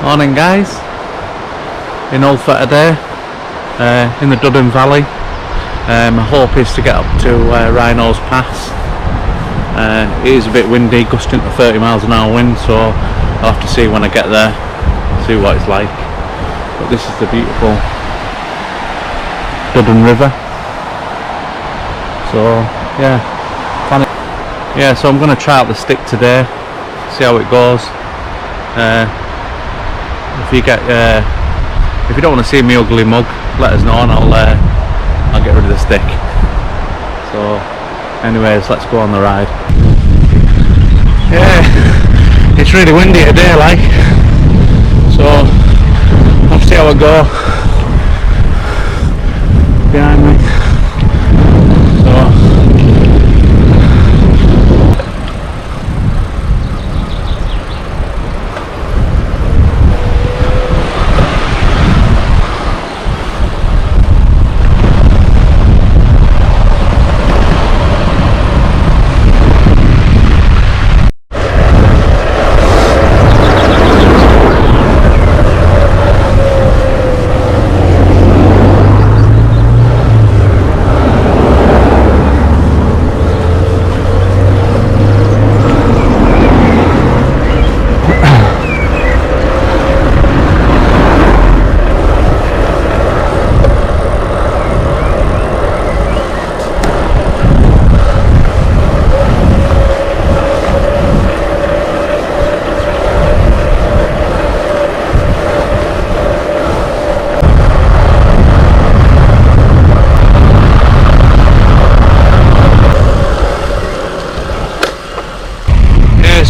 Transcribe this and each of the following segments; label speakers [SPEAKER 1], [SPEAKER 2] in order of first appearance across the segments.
[SPEAKER 1] Morning guys, in Ulfa today, in the Duddon Valley. My hope is to get up to Wrynose Pass. It is a bit windy, gusting to 30 miles an hour wind, so I'll have to see when I get there, see what it's like. But this is the beautiful Duddon River. So yeah, so I'm going to try out the stick today, see how it goes. If you don't want to see me ugly mug, let us know and I'll get rid of the stick. So anyways, let's go on the ride. Yeah, it's really windy today, like, so I'll see how I go. Behind me.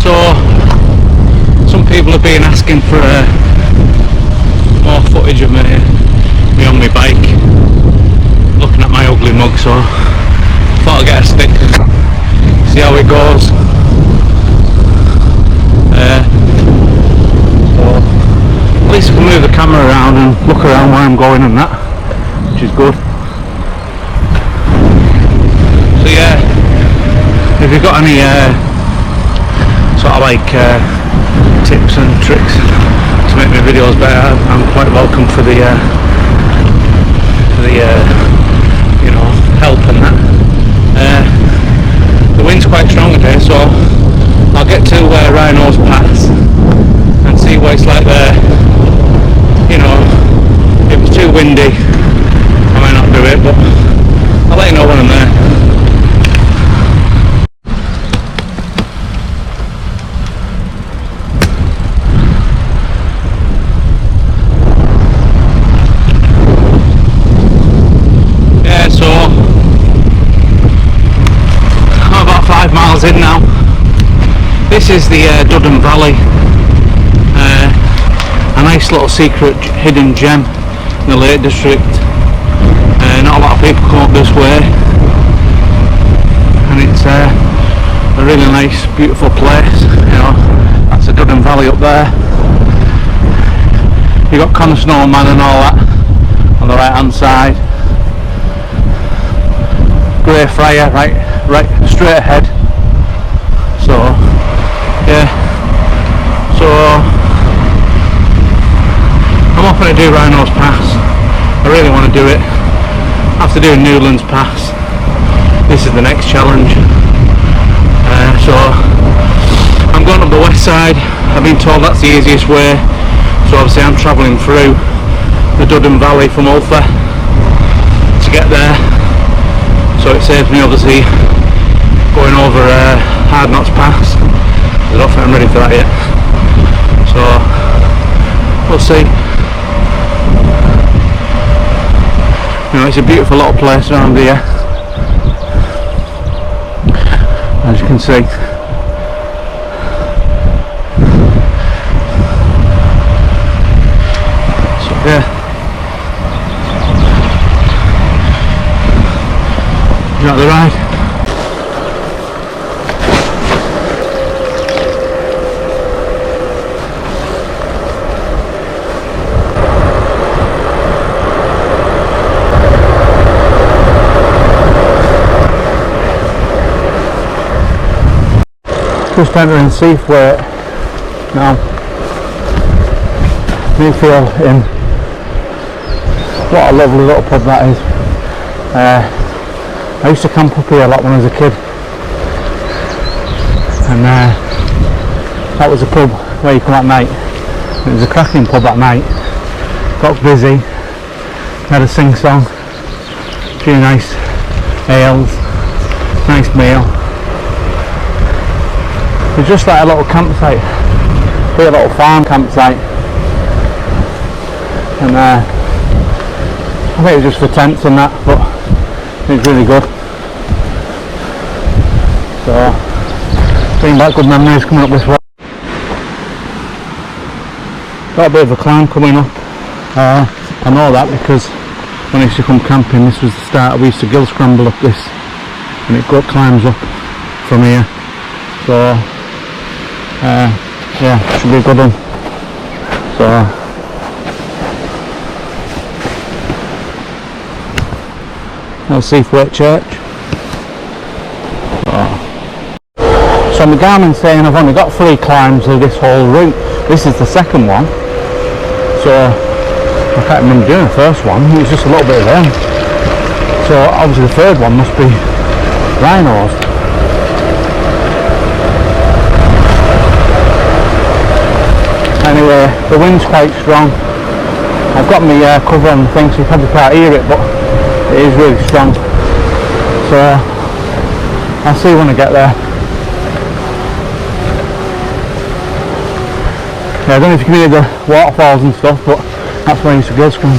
[SPEAKER 1] So some people have been asking for more footage of me on my bike, looking at my ugly mug, so I thought I'd get a stick, see how it goes. So at least I can move the camera around and look around where I'm going and that, which is good. So yeah, if you've got any sort of like tips and tricks to make my videos better, I'm quite welcome for the you know, help and that. The wind's quite strong today, so I'll get to Wrynose Pass and see what it's like there. You know, if it's too windy I might not do it, but I'll let you know when I'm there. In now. This is the Duddon Valley, a nice little secret hidden gem in the Lake District. Not a lot of people come up this way, and it's a really nice, beautiful place. You know, that's the Duddon Valley up there. You got Con Snowman and all that on the right hand side. Grey Friar right straight ahead. So yeah, so I'm off to do Wrynose Pass. I really want to do it. After doing Newlands Pass, this is the next challenge. So I'm going up the west side. I've been told that's the easiest way, so obviously I'm travelling through the Duddon Valley from Ulfa to get there, so it saves me obviously going over Hard Knots Pass. I don't think I'm ready for that yet, so we'll see. You know, it's a beautiful little place around here, as you can see. So yeah, you got the ride. Just entering Seathwaite now. me feel in. What a lovely little pub that is. I used to camp up here a lot when I was a kid, and that was a pub where you come at night. It was a cracking pub at night. Got busy, had a sing-song, a few nice ales, nice meal. It was just like a little campsite, a little farm campsite, and I think it was just for tents and that, but it was really good. So, bringing back good memories coming up this way. Got a bit of a climb coming up. I know that because when I used to come camping, this was the start. We used to gill scramble up this, and it climbs up from here. So, yeah, should be a good one. So, that's Seathwaite Church. So my Garmin's saying I've only got 3 climbs of this whole route. This is the second one. So I can't remember doing the first one. It was just a little bit of them. So obviously the third one must be Wrynose. Anyway, the wind's quite strong. I've got my cover on the thing, so you probably can't hear it, but it is really strong. So I'll see when I get there. Yeah, I don't know if you can hear the waterfalls and stuff, but that's where I used to go from.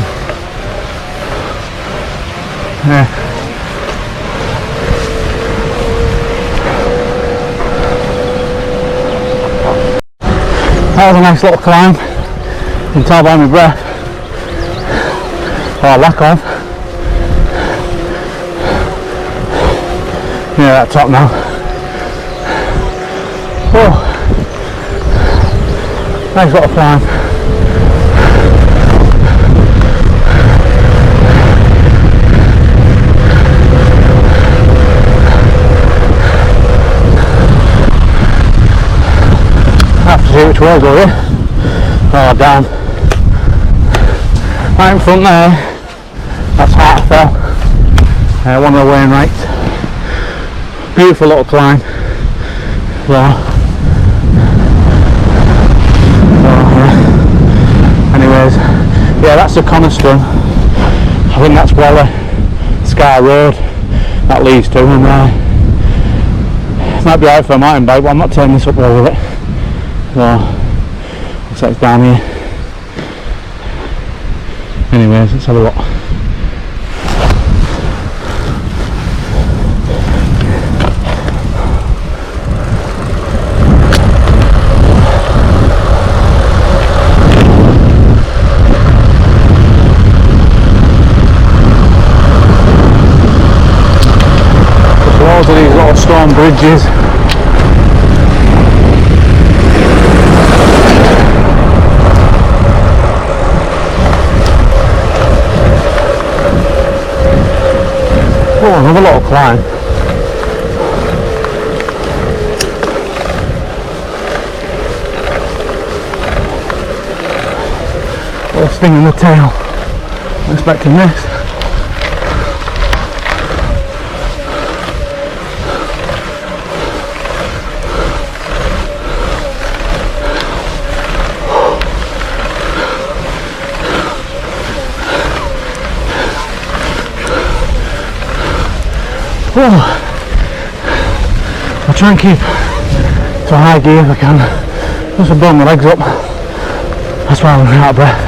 [SPEAKER 1] Yeah. That was a nice little climb. You can tell by my breath, or lack of. Yeah, that top now. Whoa. Nice little climb. I have to see which way I go here. Oh, down. Right in front there, that's Hartfell. One of the Wainwrights. Beautiful little climb. Anyways, yeah, that's the Coniston. I think that's where the Sky Road that leads to, and it might be out for a mountain bike, but I'm not turning this up over it. So, looks like it's down here. Anyways, let's have a look. Loads of these little stone bridges. Oh, another little climb. Little sting in the tail. I'm expecting this. I'll try and keep to a high gear if I can, just to burn my legs up. That's why I'm out of breath.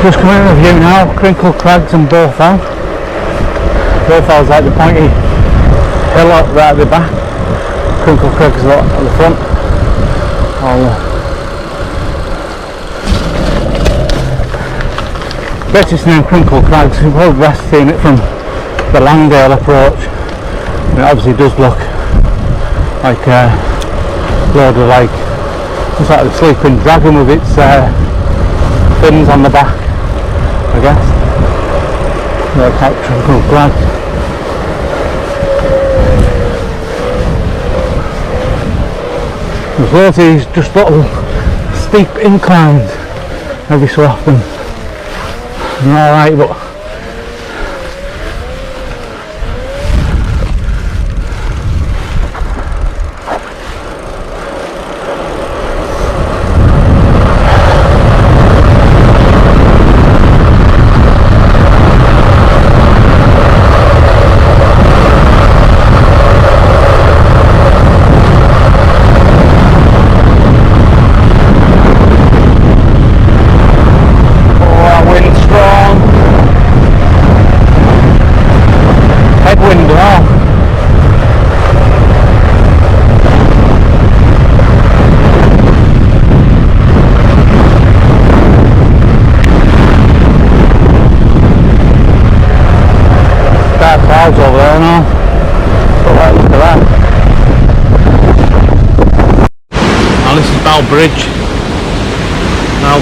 [SPEAKER 1] Just coming in with you now, Crinkle Crags and Burfell. Burfell's like the pointy hill right at the back, Crinkle Crags at the front. British name Crinkle Crags. You've probably best seen it from the Langdale approach. And it obviously does look like a load of it's like the sleeping dragon with its fins on the back, I guess. Like Crinkle Crags. There's loads of these just little steep inclines every so often. They're alright, but clouds over there now. But right, look at that. Now this is Bridge. Now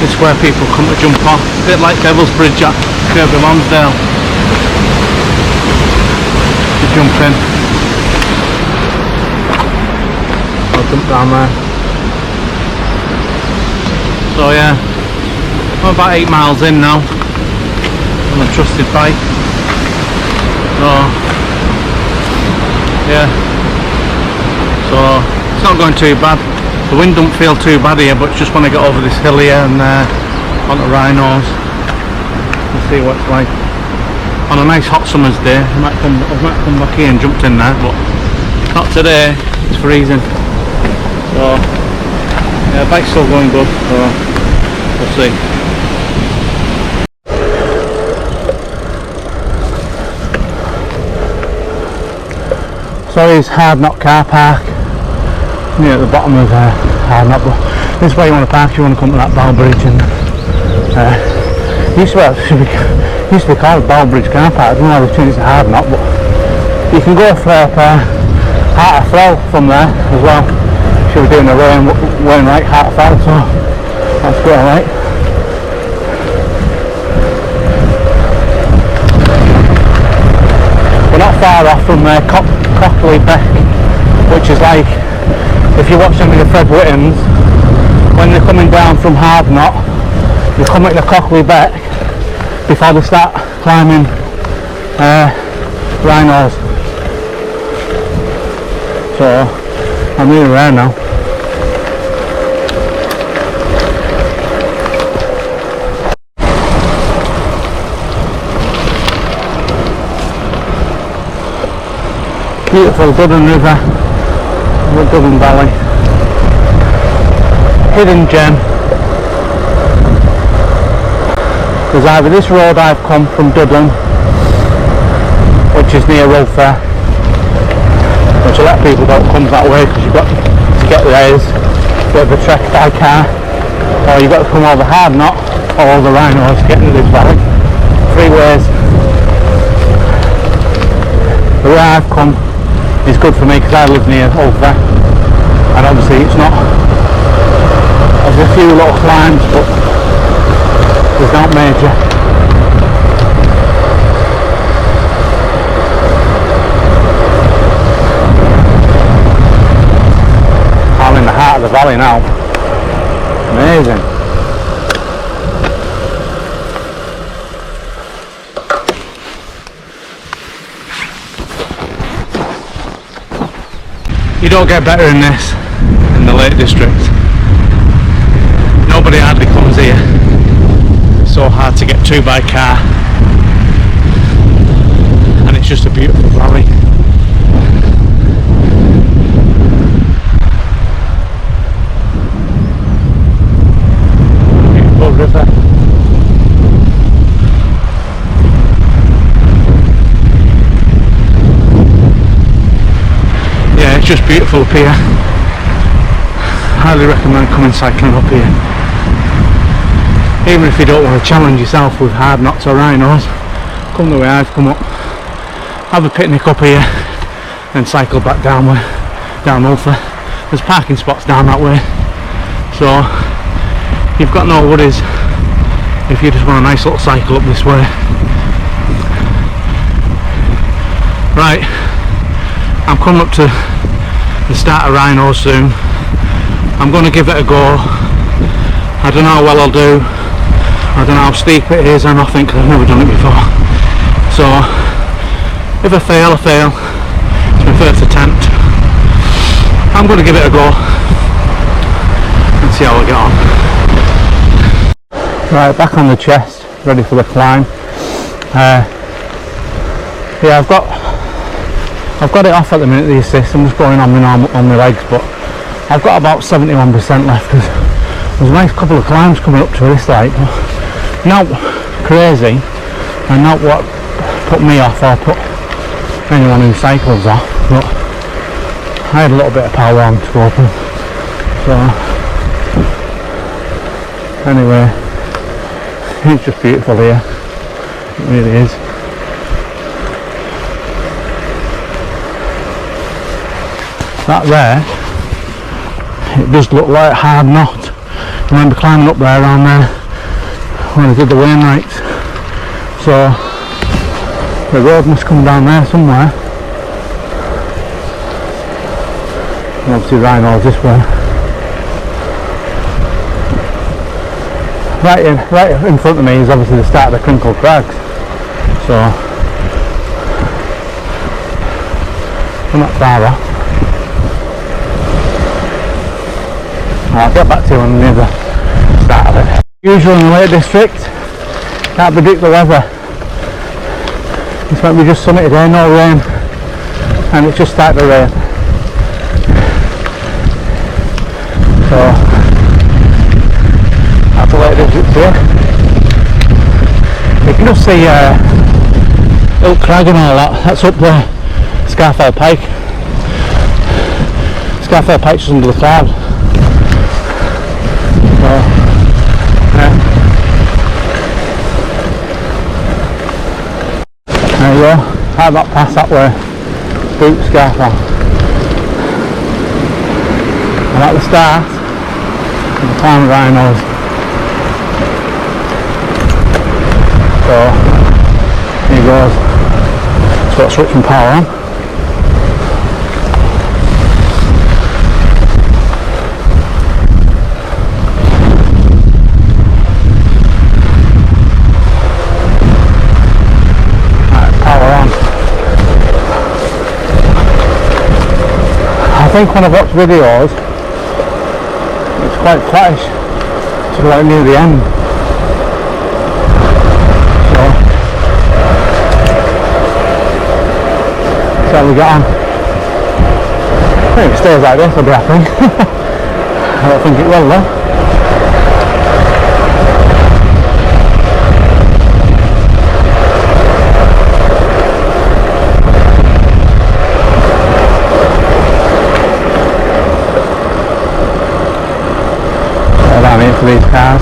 [SPEAKER 1] this is where people come to jump off. A bit like Devil's Bridge at Kirby Lonsdale. To jump in. I'll jump down there. So yeah, I'm about 8 miles in now on a trusted bike. So yeah, so it's not going too bad. The wind don't feel too bad here, but just want to get over this hill here and onto Wrynose and see what it's like. On a nice hot summer's day, I might come back here and jumped in there, but not today. It's freezing. So yeah, bike's still going good. So we'll see. So here's Hard Knot car park near at the bottom of Hard Knot. This is where you want to park if you want to come to that Bridge. And used to be called Bridge car park. I don't know how they changed it to Hard Knot, but you can go for Heart of Fell from there as well. Should be doing a rain right Heart of Fell, so that's good, alright. We're not far off from Cockley Beck, which is like, if you watch some of the Fred Whittons, when they're coming down from Hard Knot, they come at the Cockley Beck before they start climbing Wrynose. So I'm nearly there now. Beautiful Duddon River, the Duddon Valley, hidden gem. There's either this road I've come from Duddon, which is near Orbea, which a lot of people don't come that way because you've got to get there is a bit of a trek by car, or you've got to come over Hard Knot or over Wrynose to get into this valley. 3 ways. The way I've come is good for me because I live near Orbea, and obviously it's not, there's a few little climbs but there's not major. I'm in the heart of the valley now. Amazing. You don't get better than this in the Lake District. Nobody hardly comes here. It's so hard to get to by car, and it's just a beautiful valley. Beautiful river. Yeah, it's just beautiful up here. Highly recommend coming cycling up here. Even if you don't want to challenge yourself with Hard Knot or Wrynose, come the way I've come up, have a picnic up here and cycle back down Orbea. There's parking spots down that way, so you've got no worries if you just want a nice little cycle up this way. Right, I'm coming up to the start of Wrynose soon. I'm going to give it a go. I don't know how well I'll do. I don't know how steep it is or nothing, because I've never done it before. So if I fail, I fail. It's my first attempt. I'm going to give it a go and see how I get on. Right, back on the chest, ready for the climb. Yeah, I've got it off at the minute, the assist. I'm just going on my legs, but I've got about 71% left, because there's a nice couple of climbs coming up to this, like, not crazy and not what put me off or put anyone who cycles off, but I had a little bit of power on to go up them. So anyway, it's just beautiful here, it really is. That there, it does look like a hard knot. I remember climbing up there around there when I did the Wainwrights. So the road must come down there somewhere. And obviously Wrynose this way. Right in front of me is obviously the start of the Crinkled Crags. So I'm not far off. I'll get back to you when I'm near the start of it. Usually in the Lake District, can't predict the weather. It's like we just sunny today, no rain, and it's just started to rain. So that's the Lake District here. You can just see Ilk Crag and all that. That's up there, Scarfell Pike. Scarfell Pike's just under the cloud. So, yeah. There you go, I got past that way, Birks Scarfell. I'm at the start of the climb of Wrynose. So, here goes. Just got to switch some power on. I think when I've watched videos, it's quite flattish to like near the end. So how we get on. I think if it stays like this, I'll be happy. I don't think it will though. For these cars.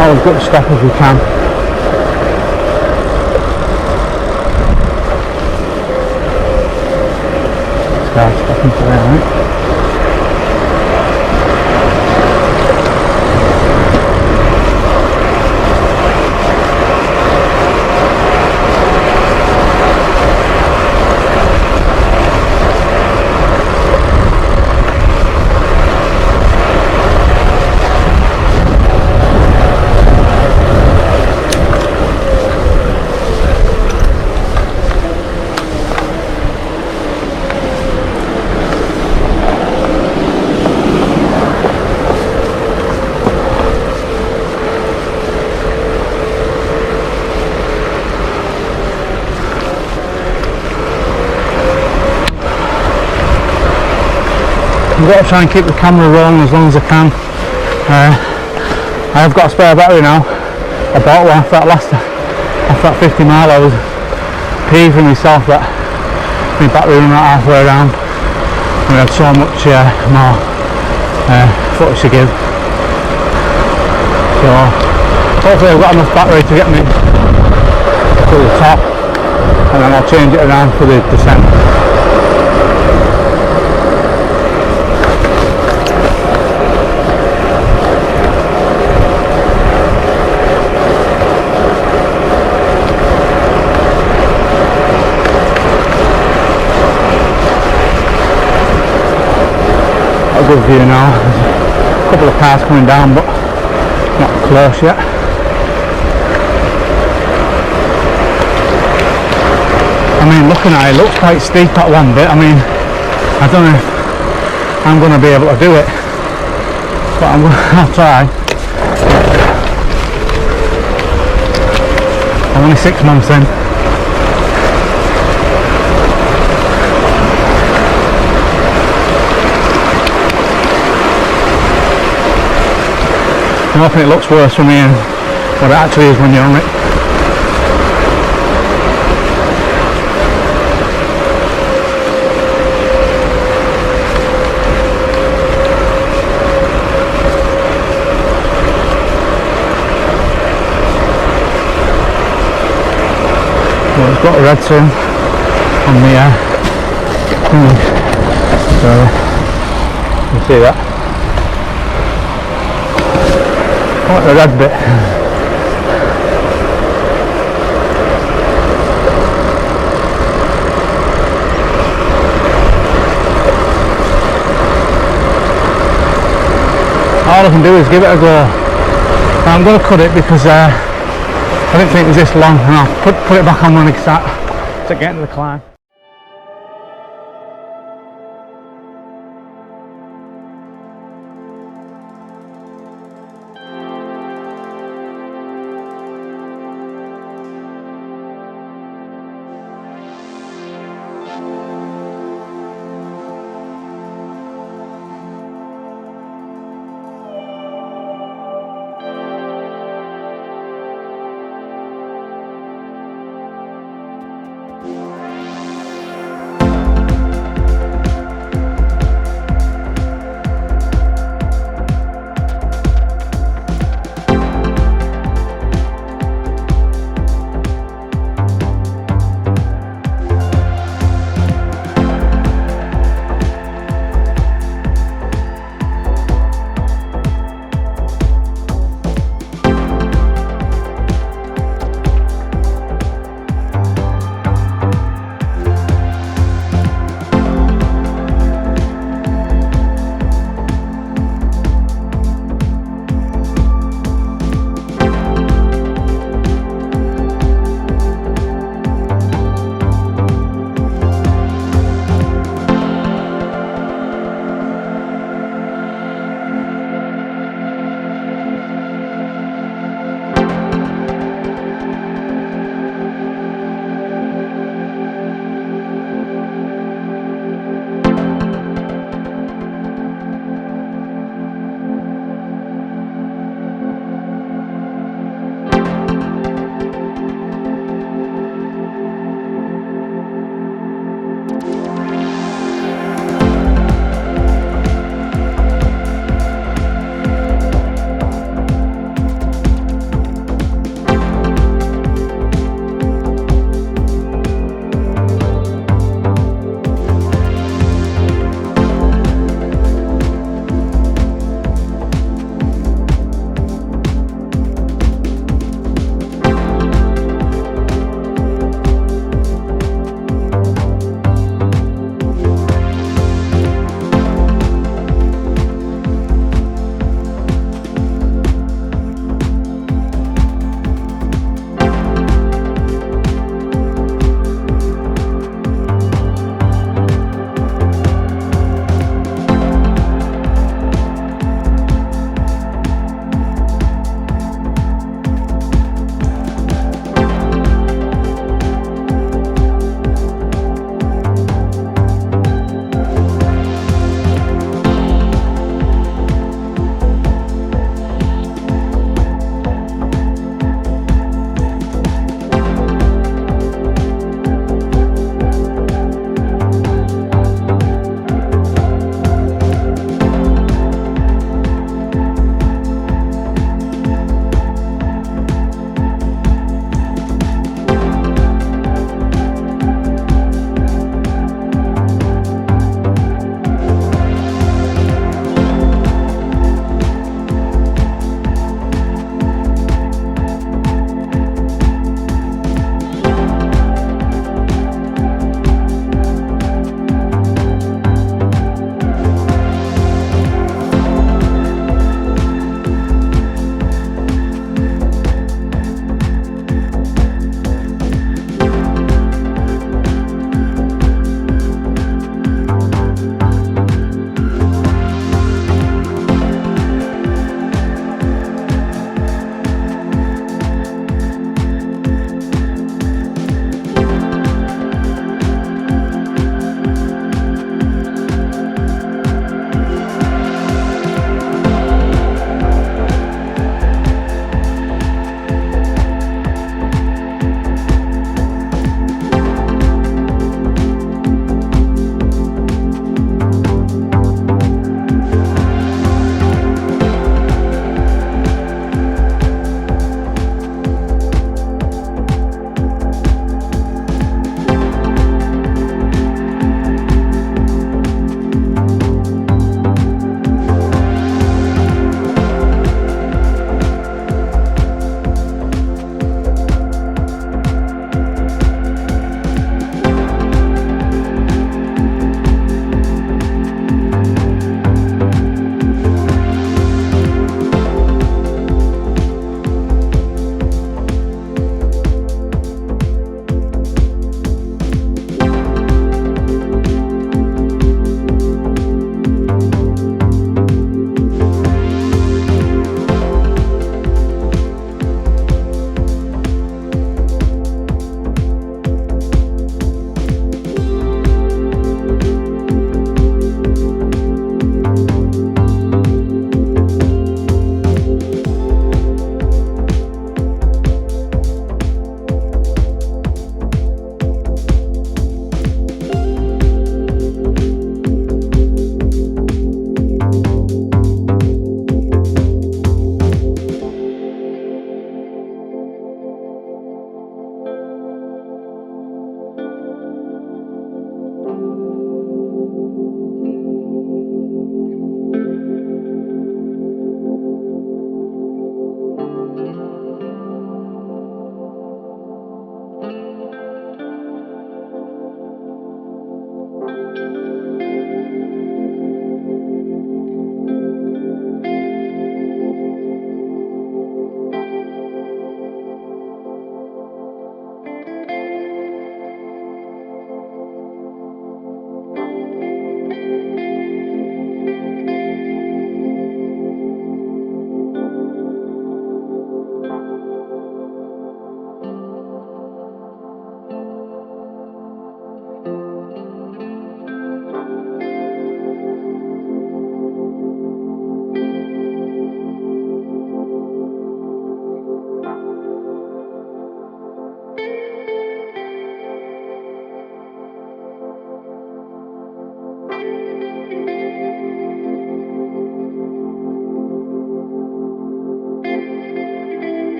[SPEAKER 1] Always got to stop as we can. Stuck into there, right? I've got to try and keep the camera rolling as long as I can. I have got a spare battery now. I bought one after that 50 mile. I was peeving myself that my battery ran out halfway around and I had so much more footage to give. So hopefully I've got enough battery to get me to the top, and then I'll change it around for the descent. A good view now. There's a couple of cars coming down, but not close yet. I mean, looking at it, it looks quite steep at one bit. I mean, I don't know if I'm going to be able to do it, but I'll try. I'm only 6 months in. I'm hoping it looks worse for me than what it actually is when you're on it. Well, it's got a red sun on the thing, so you can see that. I like the red bit. All I can do is give it a go. I'm going to cut it because I didn't think it was this long, and I'll put it back on when I start to get into the climb.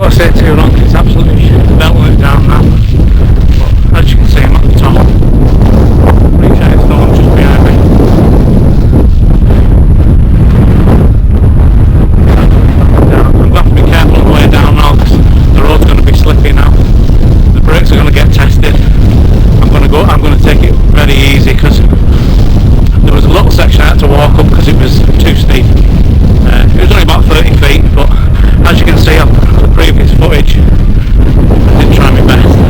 [SPEAKER 1] I say too long, it's absolutely belting it down now. But as you can see, I'm at the top. Pretty sure it's no one just behind me. I'm going to have to be careful on the way down now because the road's going to be slippy now. The brakes are going to get tested. I'm going to take it very easy because there was a little section I had to walk up because it was too steep. It was only about 30 feet, but as you can see on the previous footage, I did try my best.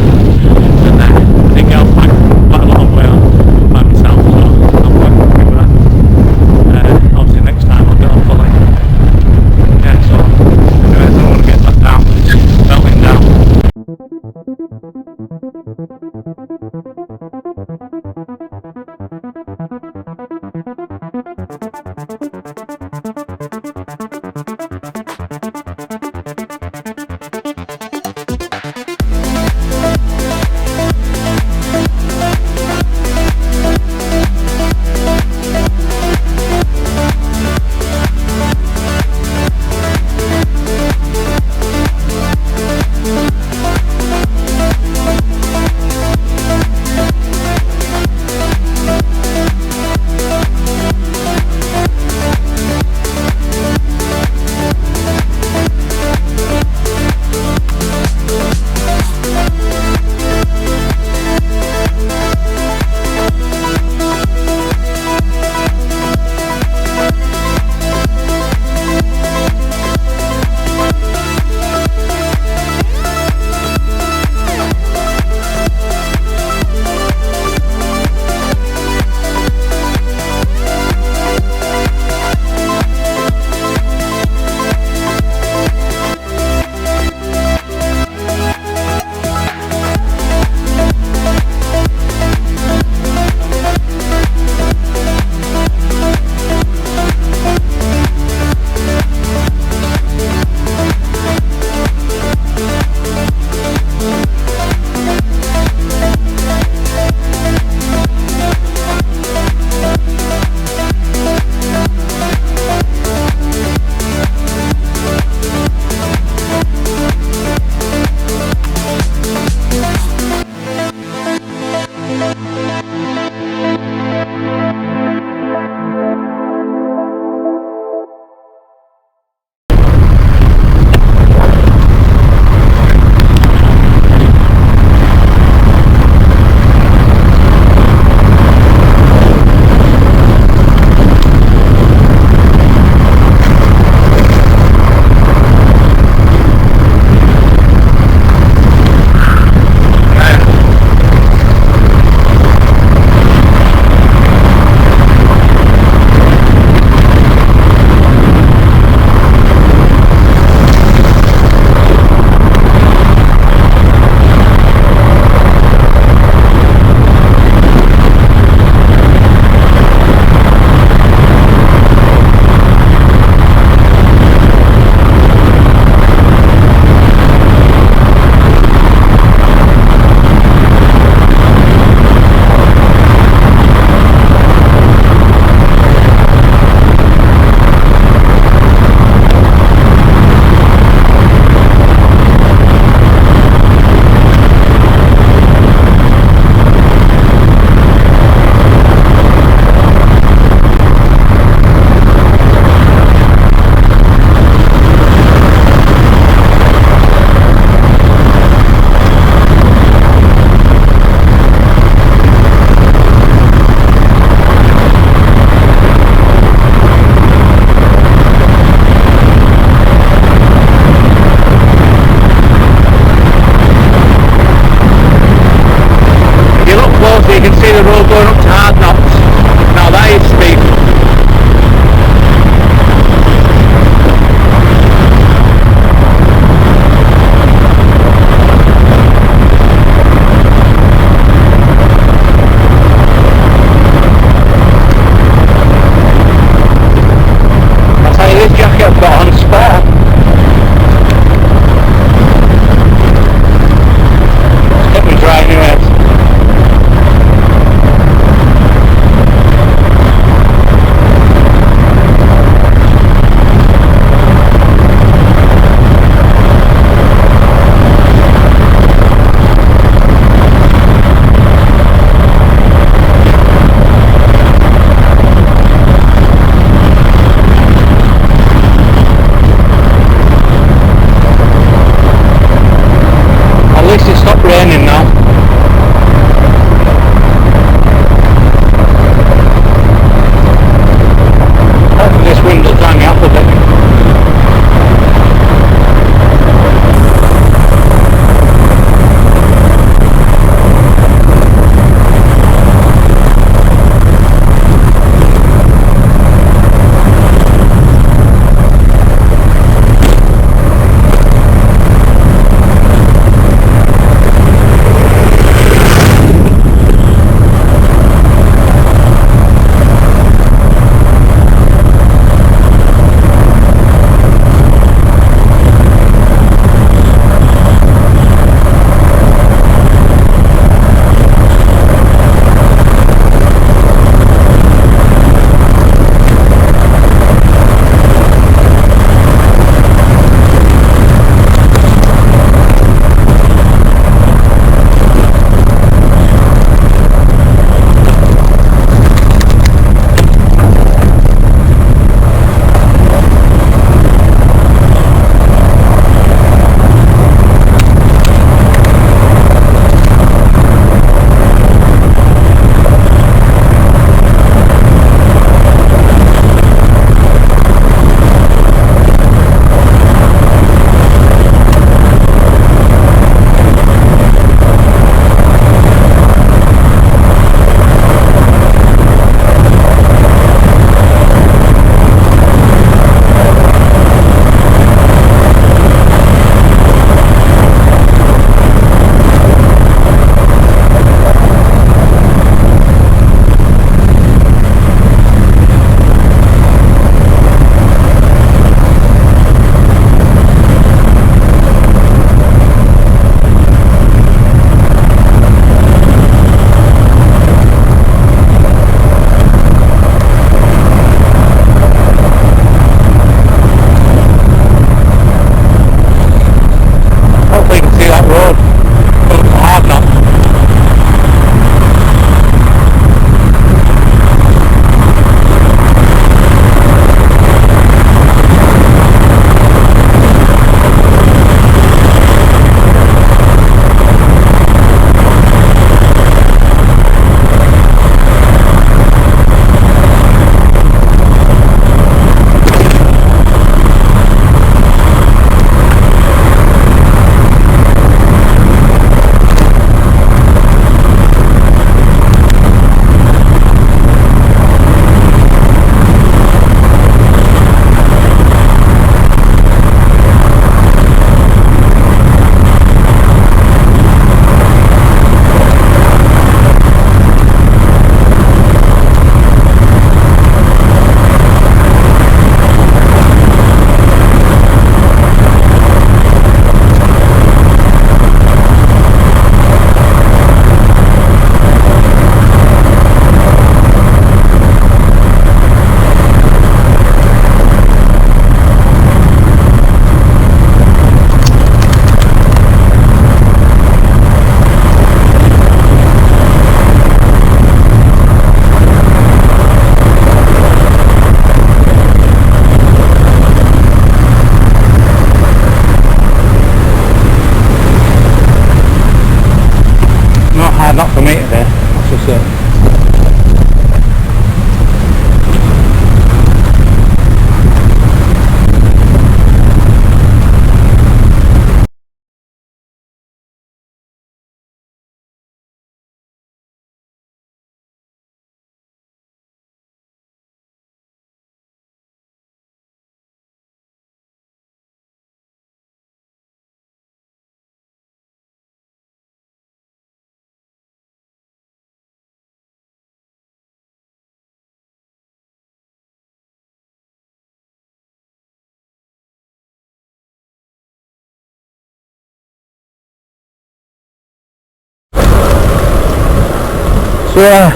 [SPEAKER 1] So yeah,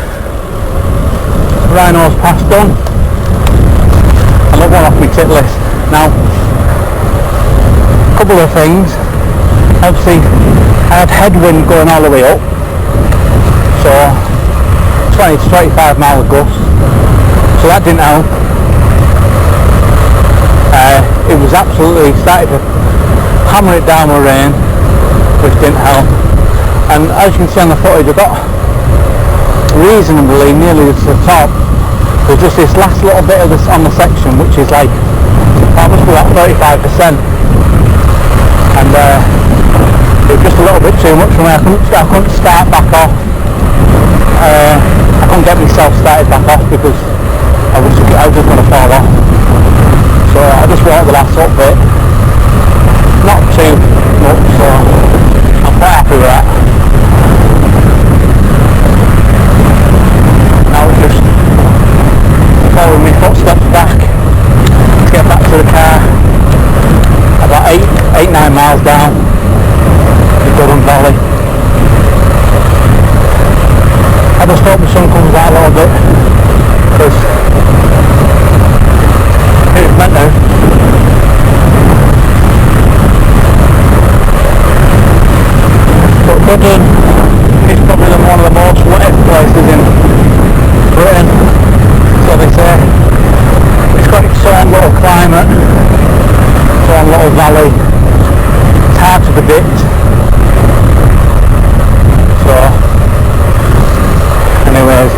[SPEAKER 1] Wrynose Pass done. I love one off my tip list. Now, a couple of things. Obviously, I had headwind going all the way up, so 20 to 25 mile gust, so that didn't help. It was absolutely started to hammer it down with rain, which didn't help. And as you can see on the footage, I got reasonably nearly to the top. There's just this last little bit of this on the section, which is like, that must be about 35%, and it was just a little bit too much for me. I couldn't start back off. I couldn't get myself started back off because I was just going to fall off. So I just walked the last up bit, not too much, so I'm quite happy with that. Now it's just following my footsteps back to get back to the car. About 8-9 miles down the Duddon Valley. I just hope the sun comes out a little bit, because it's meant to. But Duddon is probably one of the most wet places in Britain, so they say. It's got its own little climate, its own little valley. It's hard to predict. So, anyways,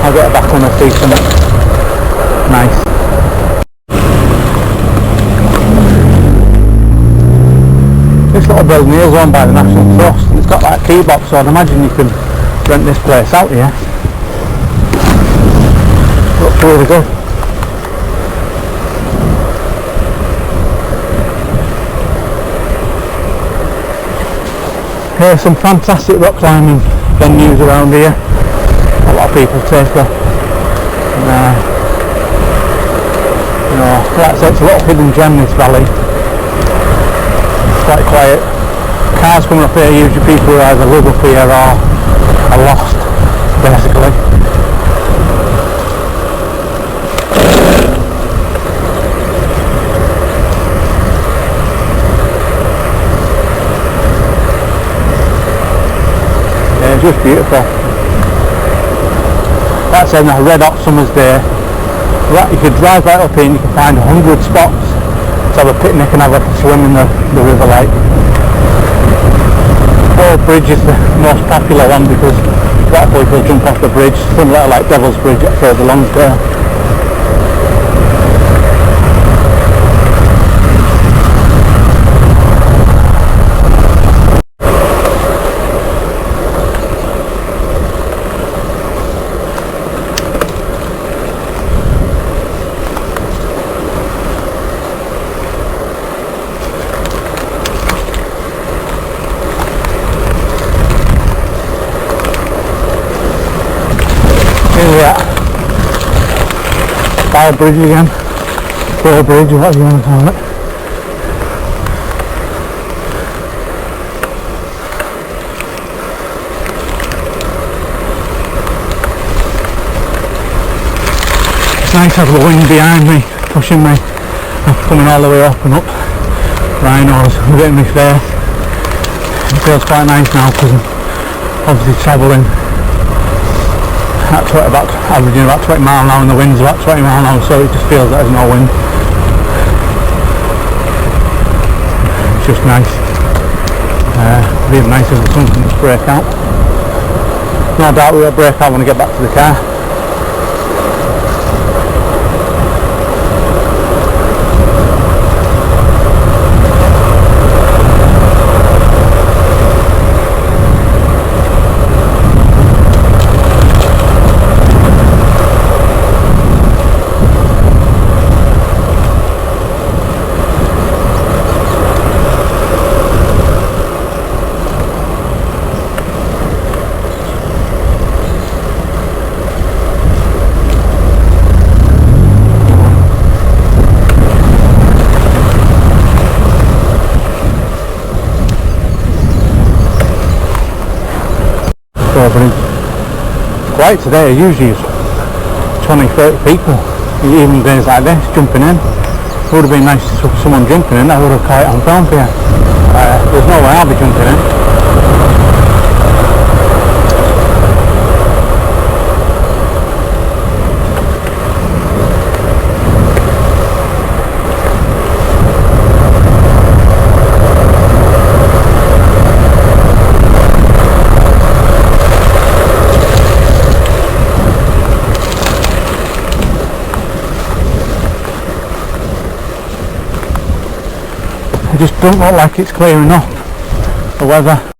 [SPEAKER 1] I'll get back on and see something nice. This little building here is owned by the National Trust, and it's got like a key box, so I'd imagine you can rent this place out here. Looks really good. Here's some fantastic rock climbing venues around here. A lot of people take a, like I said, it's a little hidden gem, this valley. It's quite quiet. Cars coming up here, usually people who either live up here or are lost, basically. Yeah, it's just beautiful. Like I said, on a red hot summer's day, you could drive right up here and you can find 100 spots to have a picnic and have a swim in the river like. Birks Bridge is the most popular one because a lot of people jump off the bridge, similar like Devil's Bridge at further along there. Bridge again, Birks Bridge, whatever you want to call it. It's nice to have the wind behind me, pushing me. I'm coming all the way up and up Wrynose, I'm getting my face. It feels quite nice now because I'm obviously travelling averaging about 20 miles an hour and the wind's about 20 miles an hour, so it just feels like there's no wind. It's just nice. It'd be nice if the sun can just break out. No doubt we'll break out when I get back to the car. Bridge. quiet today. Usually it's 20-30 people, even days like this, jumping in. It would have been nice to have someone jumping in. I would have caught it on film for you. There's no way I'll be jumping in. It just doesn't look like it's clearing up. The weather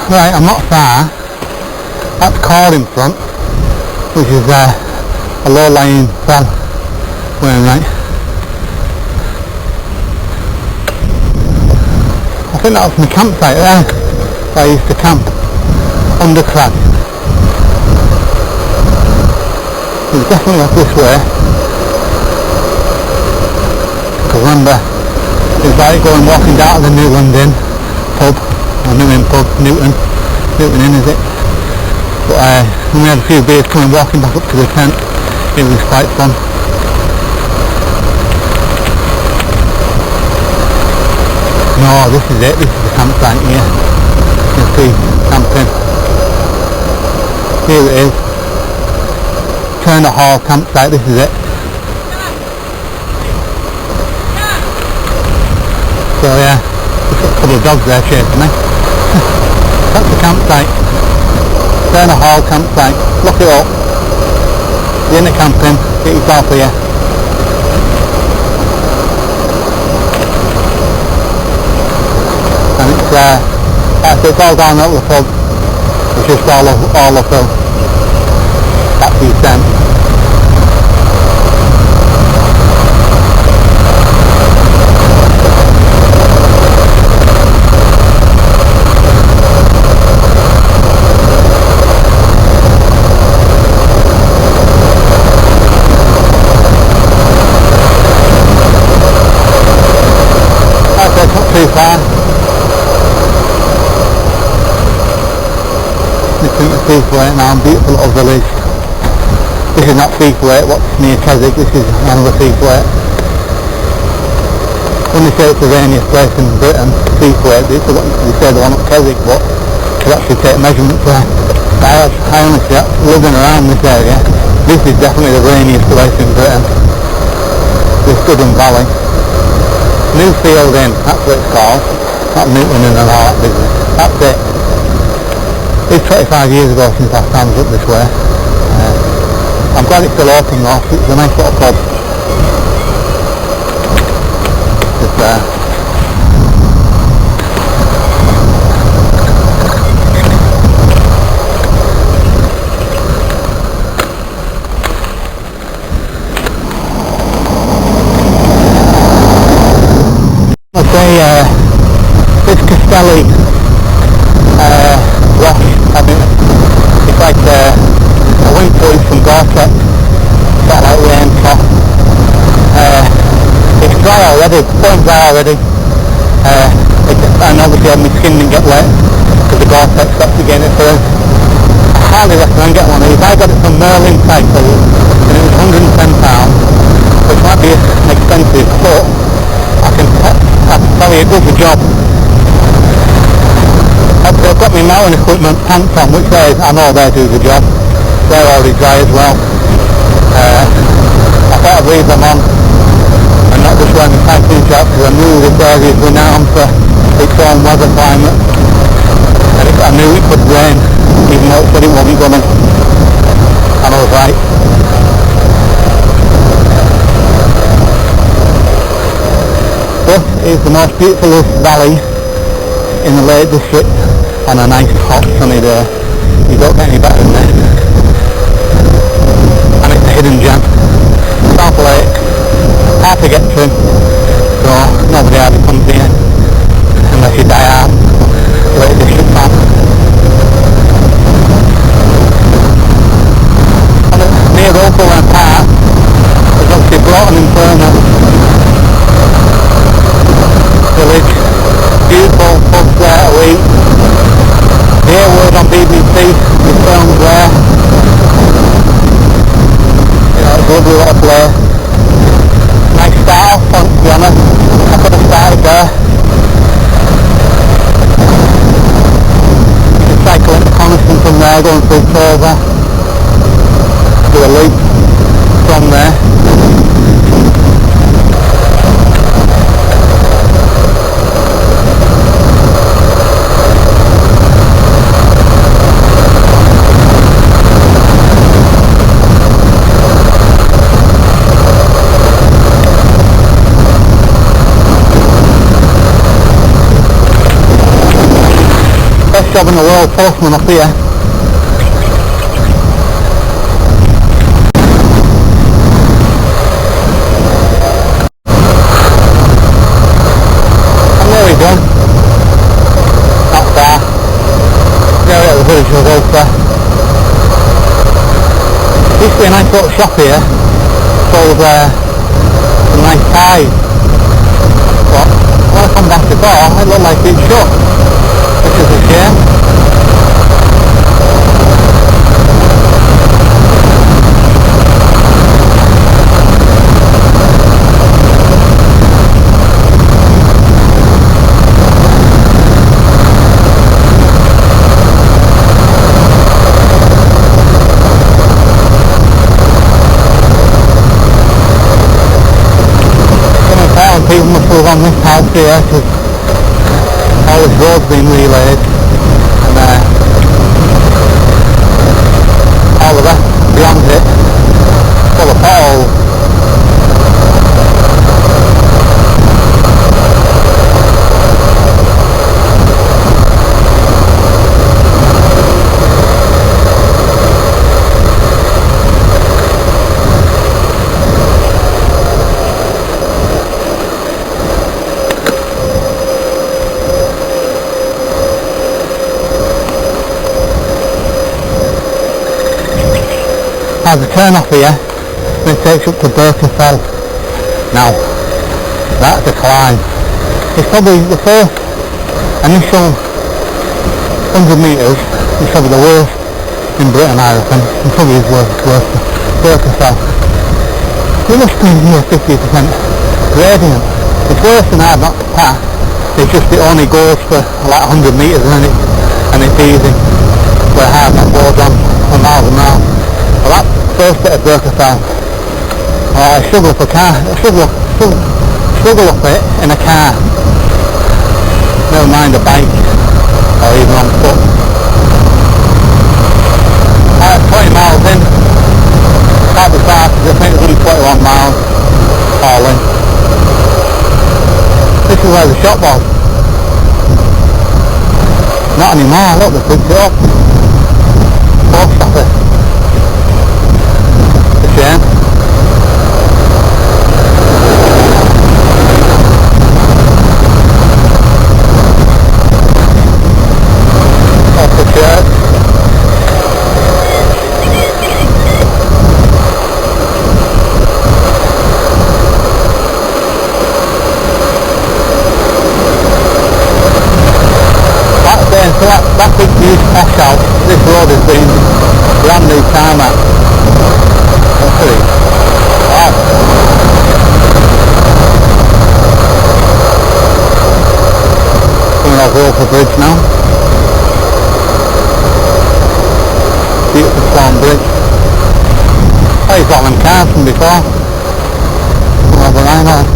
[SPEAKER 2] Right, I'm not far. That's Cord in front, which is a low-lying fell where I'm right. I think that was my campsite there, where I used to camp, under crag. It's definitely up this way. Because remember, it's like going walking down to the Newland Inn pub, or Newton pub, Newton Inn is it? But when we had a few beers coming walking back up to the tent, it was quite fun. No, this is it, this is the campsite here. You can see camping. Here it is. Turner Hall campsite, this is it. So yeah, just got a couple of dogs there chasing me. That's the campsite. Turner Hall campsite. Look it up. You're in the camping, get yourself here. And it's all down at the pub. It's just all uphill. That's the tent. That's not too far. Looking at Seathwaite now, beautiful little village. This is not Seathwaite, what's near Keswick, this is another Seathwaite. When they say it's the rainiest place in Britain, Seathwaite, they say the one at Keswick, but you actually take measurements there. I honestly, living around this area, this is definitely the rainiest place in Britain. This Duddon Valley. Newfield Inn, that's what it's called. Not Newton Inn and all that business. That's it. It's 25 years ago since last time I was up this way. I'm glad it's still open though, it's a nice little pub. Just there. I'd say this Castelli wash, I mean, it's like a wind point from Gore-Tex, got like rain top. It's dry already, it's going dry already. And obviously my skin didn't get wet because the Gore-Tex stopped again at first. I highly recommend getting one of these. I got it from Merlin Cycles and it was £110, which might be expensive, but I can tell you it does the job. I've got my mountain equipment pants on, which I know they do the job. They're already dry as well. I thought I'd leave them on and not just wear my camping shorts because I knew this area is renowned for its own weather climate. And I knew it could rain, even though it said it wasn't gonna. And I was right. This is the most beautiful valley in the Lake District on a nice hot sunny day. You don't get any better than this. And it's a hidden gem. South Lake, hard to get to, so nobody ever comes here unless you die hard. Lake District fan. And near Orbea Park, there's obviously Broughton Inferno village. Beautiful pubs there to eat. The Airword on BBC is filmed there. You know, it's a lovely little place. Nice start off point, to be honest. I could have started there. You cycle into Coniston from there, going through Tover. Do a loop from there. Best job in the world, postman up here. I'm nearly done. Not far. Nearly at the village of Orbea. Used to be a nice little shop here. Sold some nice ties. But when I come back before, it looked like it's shut. Which is a shame. People must live on this house here because all this road's been relayed and all the rest beyond it full of potholes. As a turn off here, it takes up to Birks Bridge. Now, that's a climb. It's probably the first initial 100 metres is probably the worst in Britain, I reckon. It probably is worse for Birks Bridge. It must be near 50% gradient. It's worse than hard not to pass. It's just it only goes for like 100 metres and it's easy. Where hard not goes on for miles and miles. Well, that first bit of Birks Bridge, I struggle up it in a car, never mind a bike or even on foot. 20 miles in, can't be far because I think it's only 21 miles all in. This is where the shop was. Not anymore, look, they picked it up. Post office. Shame. Off the church. That's it, so that big huge pass out. This road has been brand new tarmac. Wow. Coming off Wrynose Bridge now. Beautiful stone bridge. Oh, you've got them cars from before. Coming over Wrynose.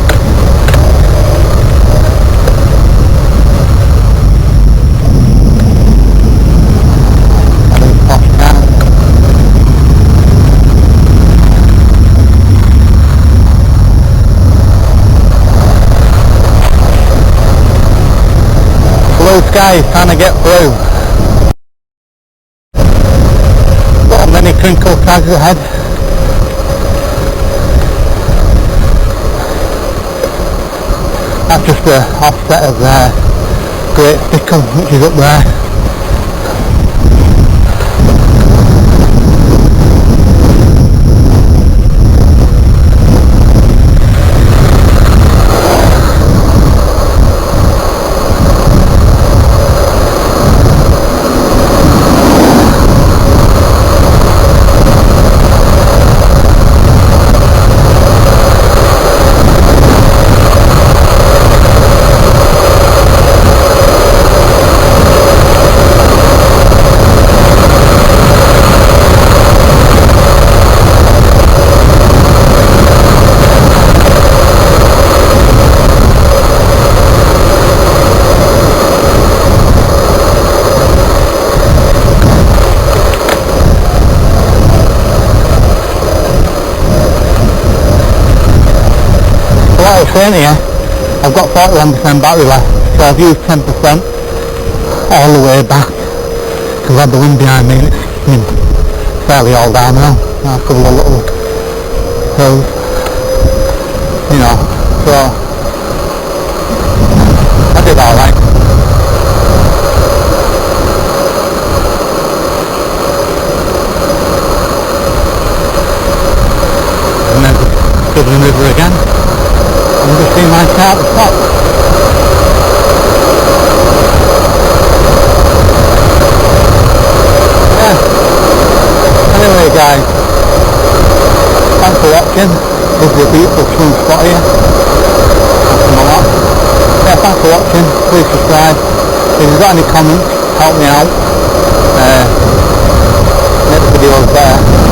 [SPEAKER 2] Sky is trying to get through. Got many crinkle tags ahead. That's just the offset of the Great Stickle, which is up there. I've got 41% battery left, so I've used 10%. all the way back because I've had the wind behind me and it's been fairly all downhill. A couple of little hills, you know, so I did alright. And then Duddon River again. I'm just seeing my car at the top. Yeah. Anyway guys, thanks for watching. This is a beautiful swim spot here. Yeah, thanks for watching. Please subscribe. If you've got any comments, help me out. Make the videos better.